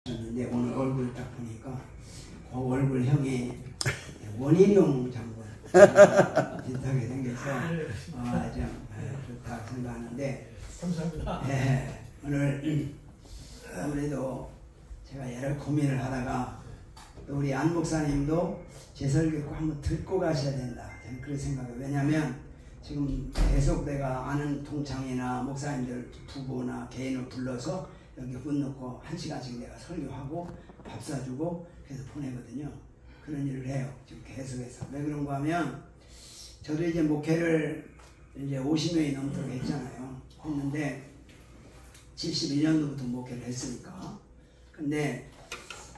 근데 오늘 얼굴 딱 보니까 그 얼굴형이 원희룡 장군 비슷하게 생겨서 좀 좋다 생각하는데, 감사합니다. 네, 오늘 아무래도 제가 여러 고민을 하다가 또 우리 안 목사님도 제 설교 꼭 한번 듣고 가셔야 된다, 저는 그렇게 생각해요. 왜냐하면 지금 계속 내가 아는 동창이나 목사님들 부부나 개인을 불러서 여기 문 넣고 1시간씩 내가 설교하고 밥 사주고 그래서 보내거든요. 그런 일을 해요, 지금 계속해서. 왜 그런가 하면 저도 이제 목회를 이제 50년이 넘도록 했잖아요. 했는데 71년도부터 목회를 했으니까. 근데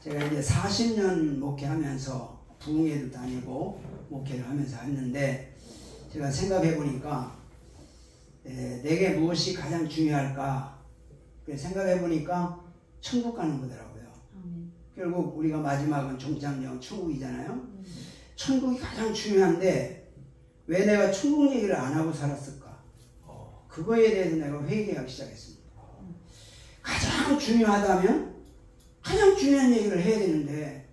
제가 이제 40년 목회하면서 부흥회도 다니고 목회를 하면서 했는데, 제가 생각해 보니까 내게 무엇이 가장 중요할까 생각해 보니까 천국 가는 거더라고요. 결국 우리가 마지막은 종착역 천국이잖아요. 천국이 가장 중요한데 왜 내가 천국 얘기를 안 하고 살았을까? 그거에 대해서 내가 회개하기 시작했습니다. 가장 중요하다면 가장 중요한 얘기를 해야 되는데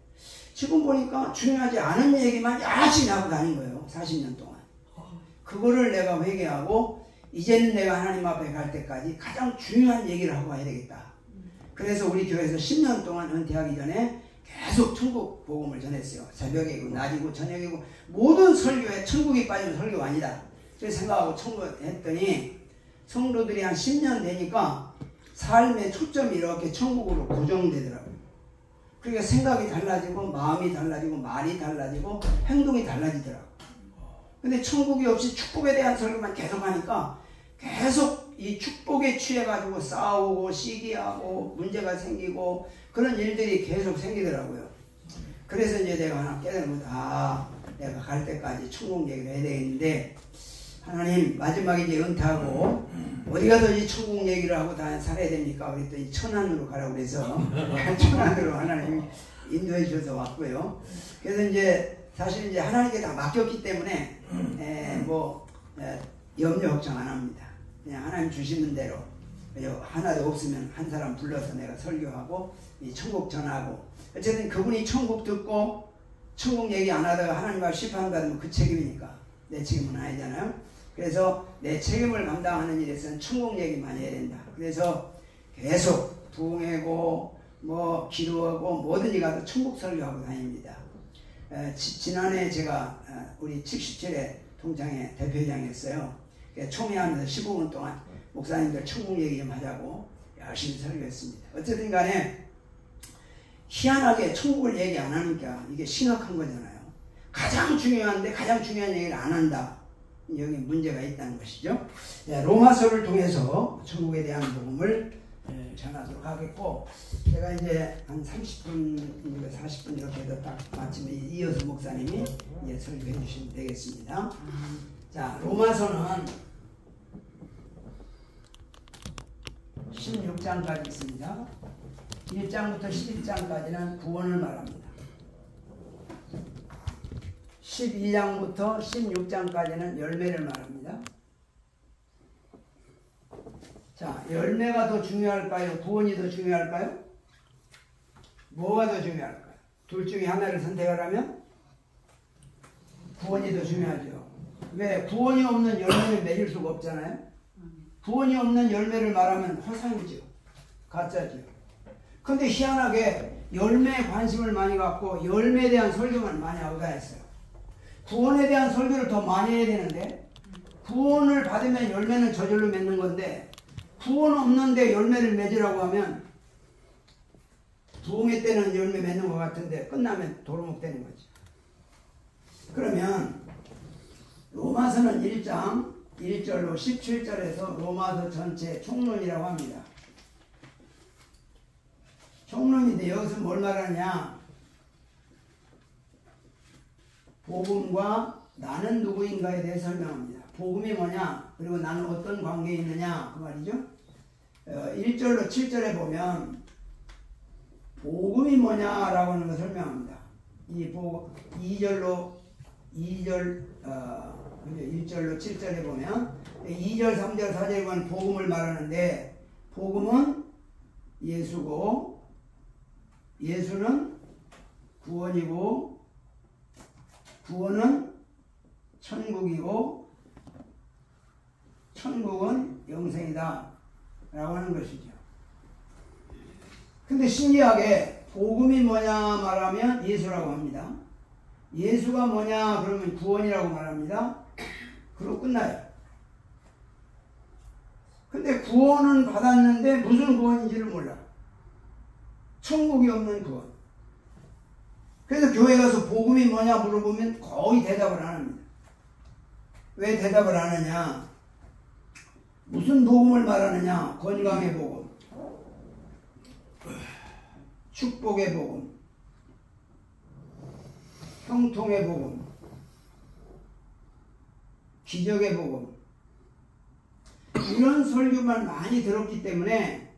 지금 보니까 중요하지 않은 얘기만 열심히 하고 다닌 거예요, 40년 동안. 그거를 내가 회개하고 이제는 내가 하나님 앞에 갈 때까지 가장 중요한 얘기를 하고 와야 되겠다. 그래서 우리 교회에서 10년 동안 은퇴하기 전에 계속 천국 복음을 전했어요. 새벽이고 낮이고 저녁이고 모든 설교에 천국이 빠지면 설교가 아니다, 그래서 생각하고 했더니 성도들이 한 10년 되니까 삶의 초점이 이렇게 천국으로 고정되더라고요. 그러니까 생각이 달라지고 마음이 달라지고 말이 달라지고 행동이 달라지더라고요. 근데 천국이 없이 축복에 대한 설교만 계속 하니까 계속 이 축복에 취해가지고 싸우고 시기하고 문제가 생기고 그런 일들이 계속 생기더라고요. 그래서 이제 내가 하나 깨달은 거다. 내가 갈 때까지 천국 얘기를 해야 되겠는데, 하나님 마지막에 이제 은퇴하고 어디 가서 이 천국 얘기를 하고 다 살아야 됩니까? 그랬더니 천안으로 가라고 그래서 천안으로 하나님이 인도해 주셔서 왔고요. 그래서 이제 사실 이제 하나님께 다 맡겼기 때문에 염려 걱정 안 합니다. 그냥 하나님 주시는 대로 하나도 없으면 한 사람 불러서 내가 설교하고 이 천국 전하고, 어쨌든 그분이 천국 듣고 천국 얘기 안 하다가 하나님 앞에 심판받으면 그 책임이니까 내 책임은 아니잖아요. 그래서 내 책임을 감당하는 일에서는 천국 얘기 많이 해야 된다. 그래서 계속 부흥회고 기도하고 뭐든지 가서 천국 설교하고 다닙니다. 지난해 제가 우리 77회 통장의 대표장이었어요. 총회하면서 15분 동안 목사님들 천국 얘기 좀 하자고 열심히 설교했습니다. 어쨌든 간에 희한하게 천국을 얘기 안 하니까 이게 심각한 거잖아요. 가장 중요한데 가장 중요한 얘기를 안 한다. 여기 문제가 있다는 것이죠. 로마서를 통해서 천국에 대한 복음을 전하도록 하겠고, 제가 이제 한 30분, 40분 이렇게 해서 딱 마침에 이어서 목사님이 이제 설교해 주시면 되겠습니다. 자, 로마서는 16장까지 있습니다. 1장부터 11장까지는 구원을 말합니다. 12장부터 16장까지는 열매를 말합니다. 자, 열매가 더 중요할까요? 구원이 더 중요할까요? 뭐가 더 중요할까요? 둘 중에 하나를 선택하라면 구원이 더 중요하죠. 왜? 구원이 없는 열매를 맺을 수가 없잖아요. 구원이 없는 열매를 말하면 허상이죠. 가짜죠. 근데 희한하게 열매에 관심을 많이 갖고 열매에 대한 설교만 많이 하고 다녔어요. 구원에 대한 설교를 더 많이 해야 되는데, 구원을 받으면 열매는 저절로 맺는 건데 구원 없는데 열매를 맺으라고 하면 부흥회 때는 열매 맺는 것 같은데 끝나면 도루묵 되는 거죠. 그러면 로마서는 1장 1절로 17절에서 로마서 전체 총론이라고 합니다. 총론인데 여기서 뭘 말하냐? 복음과 나는 누구인가에 대해 설명합니다. 복음이 뭐냐? 그리고 나는 어떤 관계에 있느냐? 그 말이죠. 1절로 7절에 보면 복음이 뭐냐라고 하는 걸 설명합니다. 1절로 7절에 보면 2절, 3절, 4절에 보면 복음을 말하는데, 복음은 예수고 예수는 구원이고 구원은 천국이고 천국은 영생이다 라고 하는 것이죠. 근데 신기하게 복음이 뭐냐 말하면 예수라고 합니다. 예수가 뭐냐 그러면 구원이라고 말합니다. 그러고 끝나요. 근데 구원은 받았는데 무슨 구원인지를 몰라. 천국이 없는 구원. 그래서 교회 가서 복음이 뭐냐 물어보면 거의 대답을 안 합니다. 왜 대답을 안 하냐? 무슨 복음을 말하느냐? 건강의 복음, 축복의 복음, 형통의 복음, 기적의 복음, 이런 설교만 많이 들었기 때문에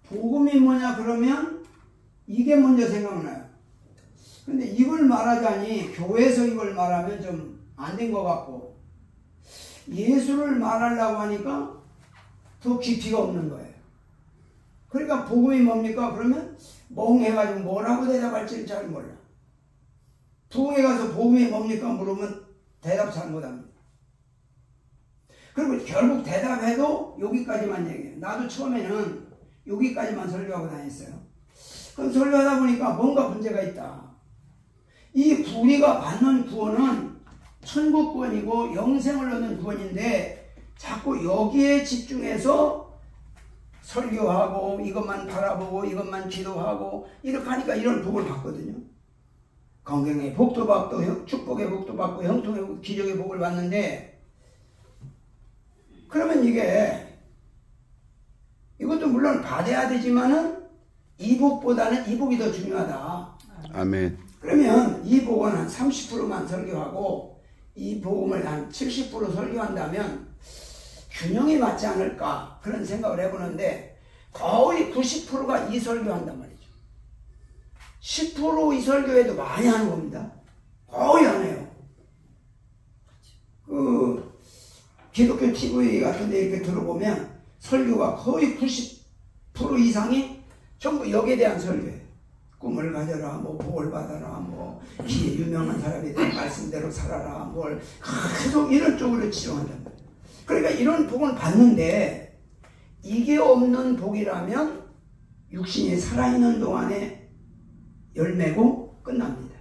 복음이 뭐냐 그러면 이게 먼저 생각나요. 근데 이걸 말하자니 교회에서 이걸 말하면 좀 안 된 것 같고 예수를 말하려고 하니까 더 깊이가 없는 거예요. 그러니까 복음이 뭡니까? 그러면 멍해가지고 뭐라고 대답할지를 잘 몰라. 부흥회 가서 복음이 뭡니까? 물으면 대답 잘 못합니다. 그리고 결국 대답해도 여기까지만 얘기해요. 나도 처음에는 여기까지만 설교하고 다녔어요. 그럼 설교하다 보니까 뭔가 문제가 있다. 이 우리가 받는 구원은 천국 구원이고 영생을 얻는 구원인데 자꾸 여기에 집중해서 설교하고 이것만 바라보고 이것만 기도하고 이렇게 하니까 이런 복을 받거든요. 건강의 복도 받고 축복의 복도 받고 형통의 복, 기적의 복을 받는데 그러면 이것도 물론 받아야 되지만은 이 복보다는 이 복이 더 중요하다. 아멘. 그러면 이 복은 한 30%만 설교하고 이 복음을 한 70% 설교한다면 균형이 맞지 않을까 그런 생각을 해보는데 거의 90%가 이 설교한단 말이죠. 10% 이 설교에도 많이 하는 겁니다. 거의 안 해요. 기독교 TV 같은 데 이렇게 들어보면 설교가 거의 90% 이상이 전부 여기에 대한 설교예요. 꿈을 가져라, 뭐 복을 받아라, 뭐 기에 유명한 사람이 된 말씀대로 살아라, 뭘 계속 이런 쪽으로 치중한단 말이에요. 그러니까 이런 복을 받는데 이게 없는 복이라면 육신이 살아있는 동안에 열매고 끝납니다.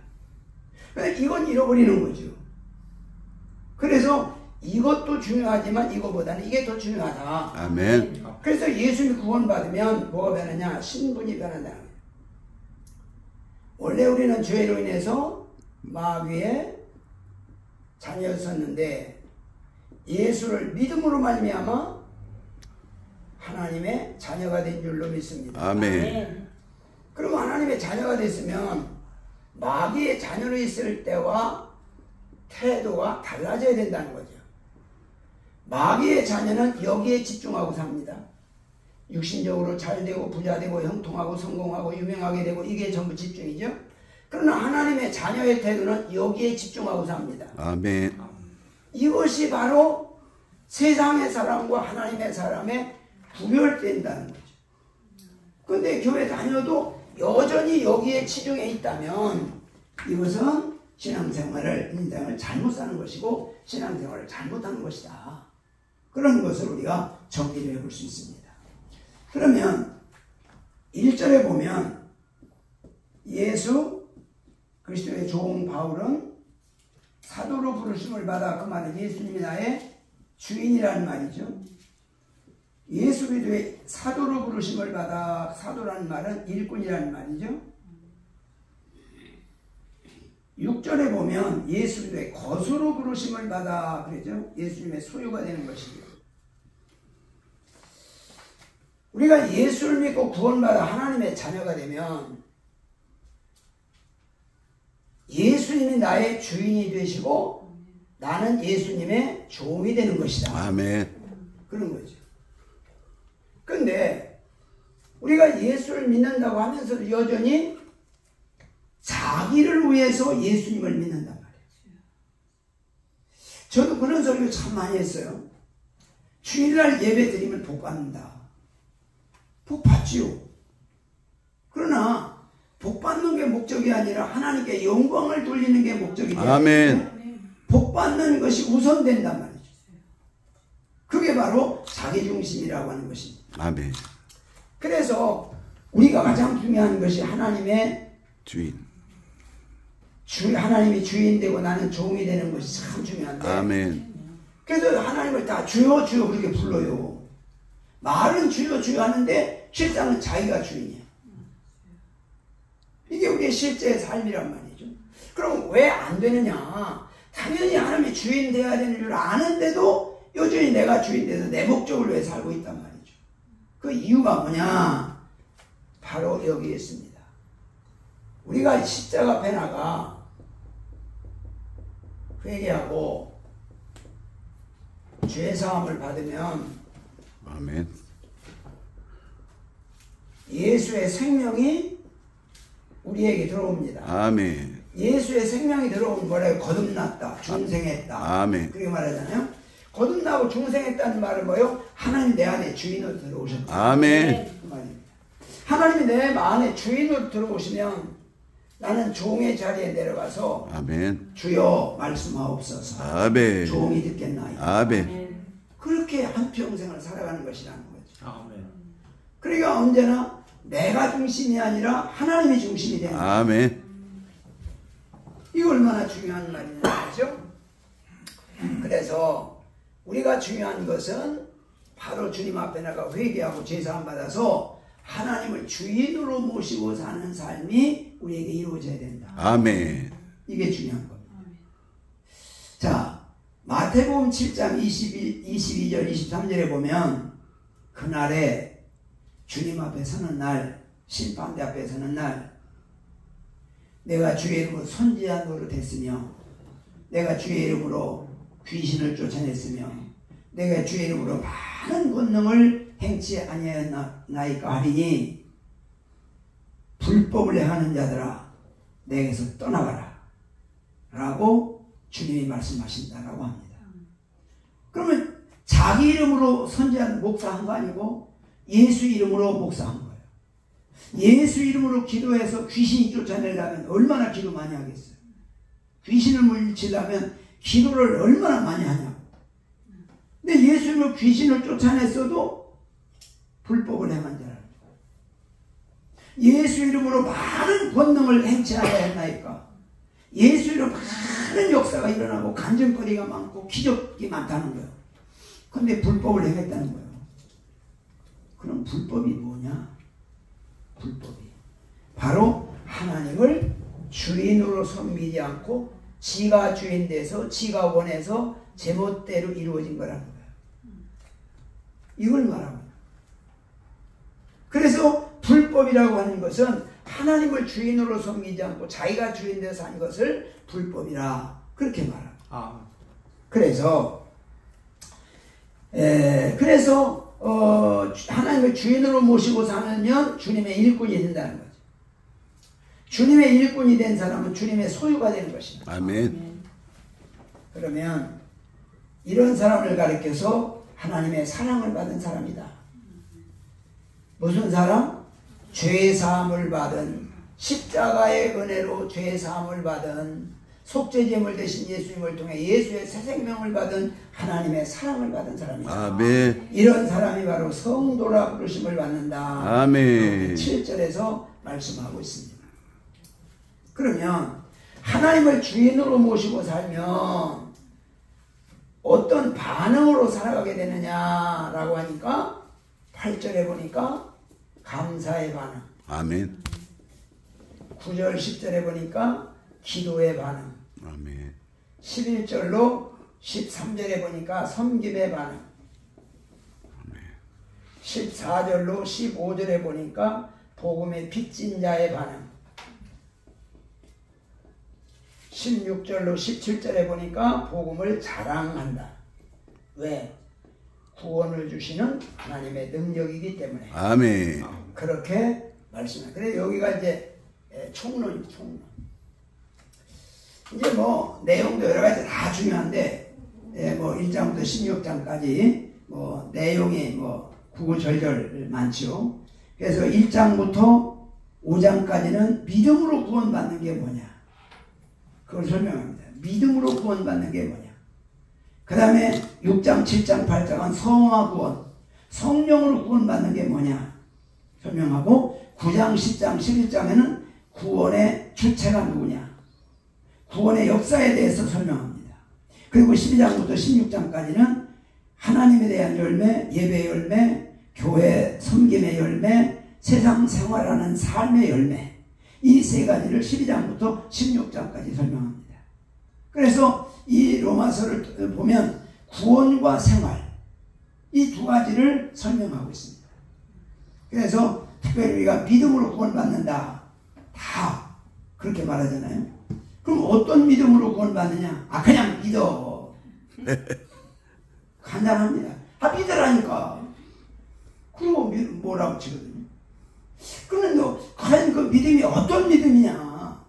그러니까 이건 잃어버리는 거죠. 그래서 이것도 중요하지만 이거보다는 이게 더 중요하다. 아멘. 그래서 예수님이 구원받으면 뭐가 변하냐? 신분이 변한다는 거예요. 원래 우리는 죄로 인해서 마귀의 자녀였었는데 예수를 믿음으로 말미암아 하나님의 자녀가 된 줄로 믿습니다. 아멘. 그리고 하나님의 자녀가 됐으면 마귀의 자녀로 있을 때와 태도가 달라져야 된다는 거죠. 마귀의 자녀는 여기에 집중하고 삽니다. 육신적으로 잘되고 부자되고 형통하고 성공하고 유명하게 되고 이게 전부 집중이죠. 그러나 하나님의 자녀의 태도는 여기에 집중하고 삽니다. 아멘. 이것이 바로 세상의 사람과 하나님의 사람의 구별된다는 거죠. 그런데 교회 다녀도 여전히 여기에 치중해 있다면 이것은 인생을 잘못 사는 것이고 신앙생활을 잘못하는 것이다. 그런 것을 우리가 정리를 해볼 수 있습니다. 그러면 1절에 보면 예수 그리스도의 종 바울은 사도로 부르심을 받아 그 말은 예수님이 나의 주인이라는 말이죠. 예수 그리스도의 사도로 부르심을 받아 사도라는 말은 일꾼이라는 말이죠. 6절에 보면 예수 그리스도의 거수로 부르심을 받아 그러죠. 예수님의 소유가 되는 것이죠. 우리가 예수를 믿고 구원받아 하나님의 자녀가 되면 예수님이 나의 주인이 되시고 나는 예수님의 종이 되는 것이다. 아멘. 그런 거죠. 그런데 우리가 예수를 믿는다고 하면서도 여전히 자기를 위해서 예수님을 믿는단 말이에요. 저도 그런 소리를 참 많이 했어요. 주일날 예배 드리면 복 받는다. 복 받지요. 그러나 목적이 아니라 하나님께 영광을 돌리는 게 목적이 되어야 아멘. 복 받는 것이 우선된단 말이죠. 그게 바로 자기중심이라고 하는 것입니다. 아멘. 그래서 우리가 가장 중요한 것이 하나님의 주인. 하나님이 주인 되고 나는 종이 되는 것이 참 중요한데. 아멘. 그래서 하나님을 다 주여 주여 그렇게 불러요. 말은 주여 주여 하는데 실상은 자기가 주인이에요. 이게 우리의 실제 삶이란 말이죠. 그럼 왜 안 되느냐? 당연히 하나님이 주인 돼야 되는 줄 아는데도 여전히 내가 주인 돼서 내 목적을 왜 살고 있단 말이죠. 그 이유가 뭐냐? 바로 여기에 있습니다. 우리가 십자가 앞에 나가 회개하고 죄사함을 받으면 아멘. 예수의 생명이 우리에게 들어옵니다. 아멘. 예수의 생명이 들어오면 뭐래요? 거듭났다, 중생했다. 아멘. 그렇게 말하잖아요. 거듭나고 중생했다는 말은 뭐예요? 하나님 내 안에 주인으로 들어오셨다. 아멘. 그 말입니다. 하나님이 내 안에 주인으로 들어오시면 나는 종의 자리에 내려가서 아멘. 주여 말씀하옵소서. 아멘. 종이 듣겠나이다. 아멘. 그렇게 한평생을 살아가는 것이라는 거죠. 아멘. 그러니까 언제나 내가 중심이 아니라 하나님이 중심이 되는 거예요. 아멘. 이거 얼마나 중요한 말이냐 말이죠. 그래서 우리가 중요한 것은 바로 주님 앞에 나가 회개하고 제사함 받아서 하나님을 주인으로 모시고 사는 삶이 우리에게 이루어져야 된다. 아멘. 이게 중요한 겁니다. 자, 마태복음 7장 22절 23절에 보면 그날에 주님 앞에 서는 날, 심판대 앞에 서는 날, 내가 주의 이름으로 선지한 노릇했으며 내가 주의 이름으로 귀신을 쫓아냈으며 내가 주의 이름으로 많은 권능을 행치 아니하였나이까 하리니 불법을 행하는 자들아 내게서 떠나가라 라고 주님이 말씀하신다라고 합니다. 그러면 자기 이름으로 선지한 목사한 거 아니고 예수 이름으로 목사한 거예요. 예수 이름으로 기도해서 귀신이 쫓아내려면 얼마나 기도 많이 하겠어요. 귀신을 물리치려면 기도를 얼마나 많이 하냐고. 근데 예수 이름으로 귀신을 쫓아냈어도 불법을 행한 자라. 예수 이름으로 많은 권능을 행치하야 했나이까. 예수 이름으로 많은 역사가 일어나고 간증거리가 많고 기적이 많다는 거예요. 근데 불법을 행했다는 거예요. 그럼 불법이 뭐냐? 불법이 바로 하나님을 주인으로 섬기지 않고 지가 주인 돼서 지가 원해서 제멋대로 이루어진 거라는 거예요. 이걸 말하고. 그래서 불법이라고 하는 것은 하나님을 주인으로 섬기지 않고 자기가 주인 돼서 한 것을 불법이라 그렇게 말합니다. 그래서 하나님을 주인으로 모시고 사면 주님의 일꾼이 된다는 거죠. 주님의 일꾼이 된 사람은 주님의 소유가 되는 것입니다. 아멘. 그러면 이런 사람을 가리켜서 하나님의 사랑을 받은 사람이다. 무슨 사람? 죄사함을 받은, 십자가의 은혜로 죄사함을 받은, 속죄제물 대신 예수님을 통해 예수의 새 생명을 받은 하나님의 사랑을 받은 사람이다. 아멘. 이런 사람이 바로 성도라 부르심을 받는다. 아멘. 7절에서 말씀하고 있습니다. 그러면 하나님을 주인으로 모시고 살면 어떤 반응으로 살아가게 되느냐라고 하니까 8절에 보니까 감사의 반응, 아멘. 9절 10절에 보니까 기도의 반응, 아멘. 11절로 13절에 보니까 섬김의 반응, 14절로 15절에 보니까 복음의 빚진 자의 반응, 16절로 17절에 보니까 복음을 자랑한다. 왜? 구원을 주시는 하나님의 능력이기 때문에. 아멘. 그렇게 말씀해요. 그래 여기가 이제 총론입니다. 총론. 이제 뭐 내용도 여러 가지 다 중요한데 뭐 1장부터 16장까지 뭐 내용이 뭐 구구절절 많죠. 그래서 1장부터 5장까지는 믿음으로 구원받는 게 뭐냐, 그걸 설명합니다. 믿음으로 구원받는 게 뭐냐. 그 다음에 6장, 7장, 8장은 성화 구원, 성령으로 구원받는 게 뭐냐 설명하고, 9장, 10장, 11장에는 구원의 주체가 누구냐, 구원의 역사에 대해서 설명합니다. 그리고 12장부터 16장까지는 하나님에 대한 열매, 예배 열매, 교회 섬김의 열매, 세상 생활하는 삶의 열매, 이 세 가지를 12장부터 16장까지 설명합니다. 그래서 이 로마서를 보면 구원과 생활, 이 두 가지를 설명하고 있습니다. 그래서 특별히 우리가 믿음으로 구원받는다, 다 그렇게 말하잖아요. 그럼 어떤 믿음으로 구원받느냐? 그냥 믿어. 간단합니다. 믿으라니까. 그리고 뭐라고 치거든요. 그런데 과연 그 믿음이 어떤 믿음이냐?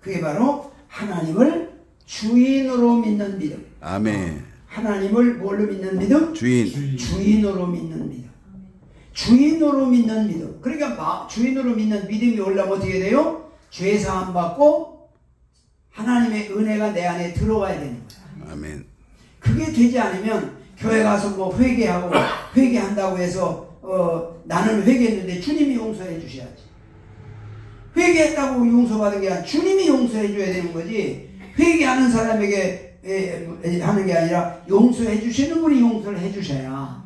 그게 바로 하나님을 주인으로 믿는 믿음. 아멘. 하나님을 뭘로 믿는 믿음? 주인으로 믿는 믿음. 주인으로 믿는 믿음. 그러니까 주인으로 믿는 믿음이 올라면 어떻게 돼요? 죄 사함 받고 하나님의 은혜가 내 안에 들어와야 되는 거야. 아멘. 그게 되지 않으면 교회 가서 뭐 회개한다고 해서 나는 회개했는데 주님이 용서해 주셔야지. 회개했다고 용서받은 게 아니라 주님이 용서해 줘야 되는 거지, 회개하는 사람에게 하는 게 아니라 용서해 주시는 분이 용서를 해 주셔야,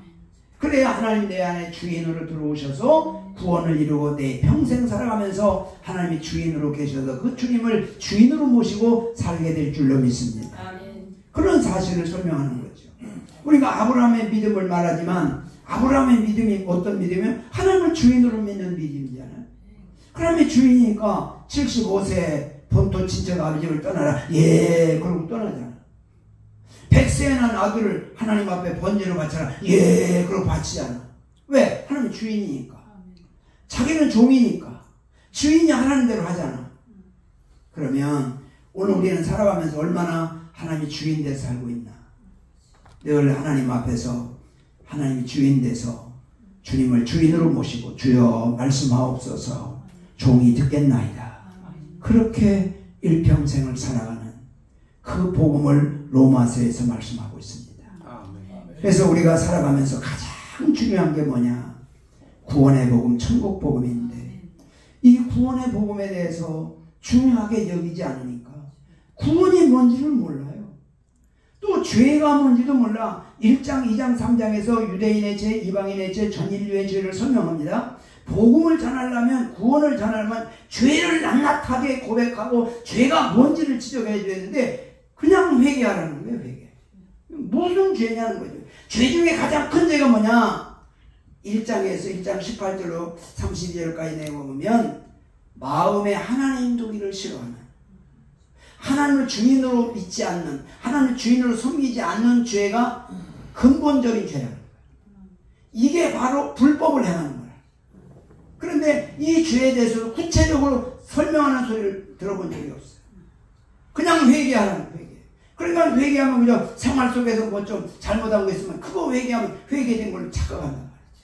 그래야 하나님 내 안에 주인으로 들어오셔서 구원을 이루고 내 평생 살아가면서 하나님이 주인으로 계셔서 그 주님을 주인으로 모시고 살게 될 줄로 믿습니다. 그런 사실을 설명하는 거죠. 우리가 아브라함의 믿음을 말하지만 아브라함의 믿음이 어떤 믿음이면 하나님을 주인으로 믿는 믿음이잖아요. 하나님의 주인이니까 75세 본토 친척 아버지를 떠나라, 예, 그러고 떠나잖아. 100세에 난 아들을 하나님 앞에 번제로 바쳐라, 예, 그러고 바치잖아. 왜? 하나님 주인이니까. 자기는 종이니까 주인이 하라는 대로 하잖아. 그러면 오늘 우리는 살아가면서 얼마나 하나님이 주인 돼서 살고 있나. 늘 하나님 앞에서 하나님이 주인 돼서 주님을 주인으로 모시고 주여 말씀하옵소서 종이 듣겠나이다, 그렇게 일평생을 살아가는 그 복음을 로마서에서 말씀하고 있습니다. 그래서 우리가 살아가면서 가장 중요한 게 뭐냐? 구원의 복음, 천국 복음인데 이 구원의 복음에 대해서 중요하게 여기지 않으니까 구원이 뭔지를 몰라요. 또 죄가 뭔지도 몰라. 1장, 2장, 3장에서 유대인의 죄, 이방인의 죄, 전인류의 죄를 설명합니다. 복음을 전하려면, 구원을 전하려면 죄를 낱낱하게 고백하고 죄가 뭔지를 지적해 줘야 되는데 그냥 회개하라는 거예요. 회개. 무슨 죄냐는 거죠. 죄 중에 가장 큰 죄가 뭐냐? 1장에서 1장 18절로 32절까지 내려보면 마음에 하나님 두기를 싫어하는, 하나님을 주인으로 믿지 않는, 하나님을 주인으로 섬기지 않는 죄가 근본적인 죄라는 거예요. 이게 바로 불법을 행하는 거예요. 그런데 이 죄에 대해서 구체적으로 설명하는 소리를 들어본 적이 없어요. 그냥 회개하라는 거예요. 회개. 그러니까 회개하면 그냥 생활 속에서 뭐 좀 잘못한 거 있으면 그거 회개하면 회개된 걸로 착각한단 말이지.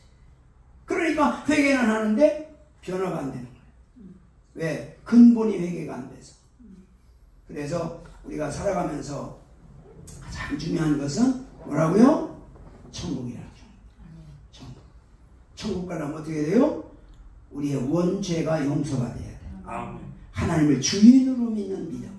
그러니까 회개는 하는데 변화가 안 되는 거예요. 왜? 근본이 회개가 안 돼서. 그래서 우리가 살아가면서 가장 중요한 것은 뭐라고요? 천국이라죠. 천국. 천국 가려면 어떻게 돼요? 우리의 원죄가 용서가 돼야 돼요. 하나님을 주인으로 믿는 믿음.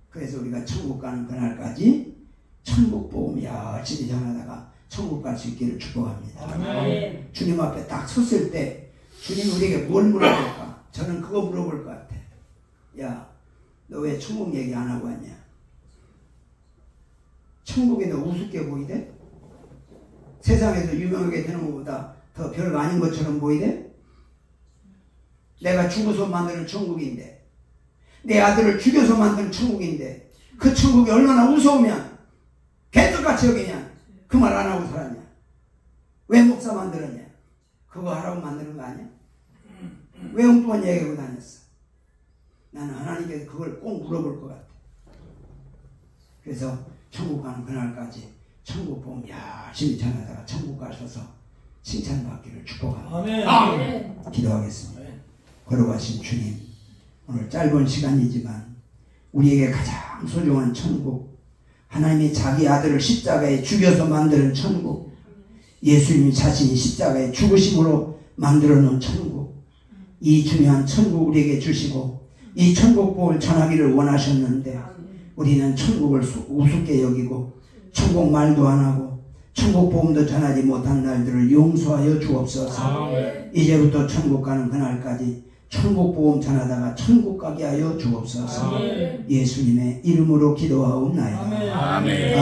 그래서 우리가 천국 가는 그날까지 천국 복음 열심히 전하다가 천국 갈 수 있기를 축복합니다. 아멘. 주님 앞에 딱 섰을 때 주님 우리에게 뭘 물어볼까? 저는 그거 물어볼 것 같아. 야, 너 왜 천국 얘기 안 하고 왔냐? 천국이 너 우습게 보이대? 세상에서 유명하게 되는 것보다 더 별거 아닌 것처럼 보이대? 내가 죽어서 만드는 천국인데, 내 아들을 죽여서 만드는 천국인데, 그 천국이 얼마나 무서우면 개떡같이 여기냐? 그 말 안 하고 살았냐? 왜 목사 만들었냐? 그거 하라고 만드는 거 아니야? 왜 엉뚱한 얘기하고 다녔어? 나는 하나님께서 그걸 꼭 물어볼 것 같아. 그래서 천국 가는 그날까지 천국 복음 열심히 전하다가 천국 가셔서 칭찬받기를 축복합니다. 아멘. 기도하겠습니다. 걸어가신 주님, 오늘 짧은 시간이지만 우리에게 가장 소중한 천국, 하나님이 자기 아들을 십자가에 죽여서 만드는 천국, 예수님이 자신이 십자가에 죽으심으로 만들어 놓은 천국, 이 중요한 천국 우리에게 주시고 이 천국 복을 전하기를 원하셨는데 우리는 천국을 우습게 여기고 천국 말도 안 하고 천국 복음도 전하지 못한 날들을 용서하여 주옵소서. 이제부터 천국 가는 그날까지 천국 복음 전하다가 천국 가게 하여 주옵소서. 예수님의 이름으로 기도하옵나이다. 아멘.